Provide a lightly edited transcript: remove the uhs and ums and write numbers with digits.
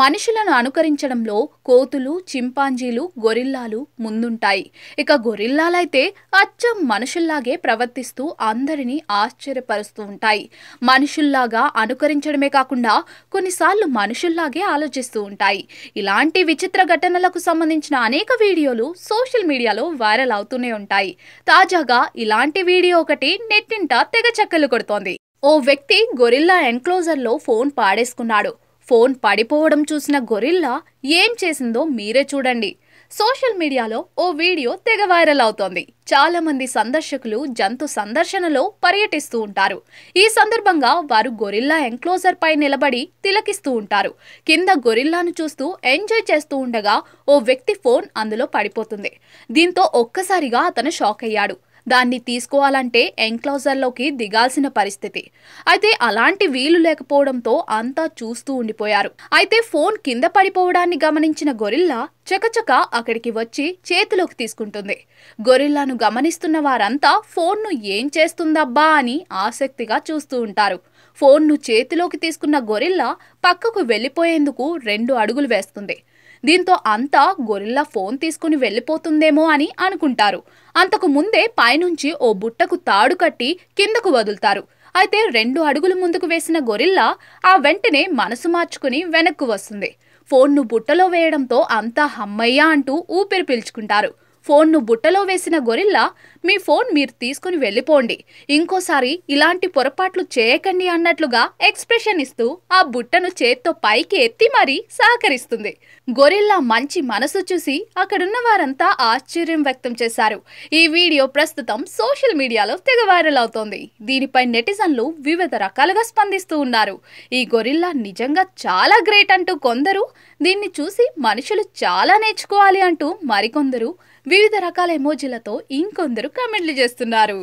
మనుషులను అనుకరించడంలో కోతులు, చింపాంజీలు, గొరిల్లాలు ముందుంటాయి. ఇక గొరిల్లాలైతే అచ్చం మనుషుల్లాగే ప్రవర్తిస్తూ అందరినీ ఆశ్చర్యపరుస్తూ ఉంటాయి. మనుషుల్లాగా అనుకరించడమే కాకుండా కొన్నిసార్లు మనుషుల్లాగే ఆలోచిస్తూ ఉంటాయి. ఇలాంటి విచిత్ర ఘటనలకు సంబంధించిన అనేక వీడియోలు సోషల్ మీడియాలో వైరల్ అవుతూనే ఉంటాయి. తాజాగా ఇలాంటి వీడియో ఒకటి నెట్టింట తెగ చక్కర్లు కొడుతోంది. ఓ వ్యక్తి గొరిల్లా ఎన్క్లోజర్లో ఫోన్ పాడేసుకున్నాడు. ఫోన్ పడిపోవడం చూసిన గొరిల్లా ఏం చేసిందో మీరే చూడండి. సోషల్ మీడియాలో ఓ వీడియో తెగ వైరల్ అవుతోంది. చాలా మంది సందర్శకులు జంతు సందర్శనలో పర్యటిస్తూ ఉంటారు. ఈ సందర్భంగా వారు గొరిల్లా ఎన్క్లోజర్ పై నిలబడి తిలకిస్తూ ఉంటారు. కింద గొరిల్లాను చూస్తూ ఎంజాయ్ చేస్తూ ఉండగా ఓ వ్యక్తి ఫోన్ అందులో పడిపోతుంది. దీంతో ఒక్కసారిగా అతను షాక్ అయ్యాడు. దాన్ని తీసుకోవాలంటే ఎన్క్లోజర్లోకి దిగాల్సిన పరిస్థితి. అయితే అలాంటి వీలు లేకపోవడంతో అంతా చూస్తూ ఉండిపోయారు. అయితే ఫోన్ కింద పడిపోవడాన్ని గమనించిన గొరిల్లా చకచక అక్కడికి వచ్చి చేతిలోకి తీసుకుంటుంది. గొరిల్లాను గమనిస్తున్న వారంతా ఫోన్ను ఏం చేస్తుందబ్బా అని ఆసక్తిగా చూస్తూ ఉంటారు. ఫోన్ను చేతిలోకి తీసుకున్న గొరిల్లా పక్కకు వెళ్లిపోయేందుకు 2 అడుగులు వేస్తుంది. దీంతో అంతా గొరిల్లా ఫోన్ తీసుకుని వెళ్లిపోతుందేమో అని అనుకుంటారు. అంతకు ముందే పైనుంచి ఓ బుట్టకు తాడు కట్టి కిందకు వదులుతారు. అయితే 2 అడుగులు ముందుకు వేసిన గొరిల్లా ఆ వెంటనే మనసు మార్చుకుని వెనక్కు వస్తుంది. ఫోన్ను బుట్టలో వేయడంతో అంతా హమ్మయ్యా అంటూ ఊపిరి పీల్చుకుంటారు. ఫోన్ను బుట్టలో వేసిన గొరిల్లా మీ ఫోన్ మీరు తీసుకుని వెళ్ళిపోండి, ఇంకోసారి ఇలాంటి పొరపాట్లు చేయకండి అన్నట్లుగా ఎక్స్ప్రెషన్ ఇస్తూ ఆ బుట్టను చేత్తో పైకి ఎత్తి మరీ సహకరిస్తుంది. గొరిల్లా మంచి మనసు చూసి అక్కడున్న వారంతా ఆశ్చర్యం వ్యక్తం చేశారు. ఈ వీడియో ప్రస్తుతం సోషల్ మీడియాలో తెగ వైరల్ అవుతోంది. దీనిపై నెటిజన్లు వివిధ రకాలుగా స్పందిస్తూ ఉన్నారు. ఈ గొరిల్లా నిజంగా చాలా గ్రేట్ అంటూ కొందరు, దీన్ని చూసి మనుషులు చాలా నేర్చుకోవాలి అంటూ మరికొందరు వివిధ రకాల ఎమోజీలతో ఇంకొందరు కామెంట్లు చేస్తున్నారు.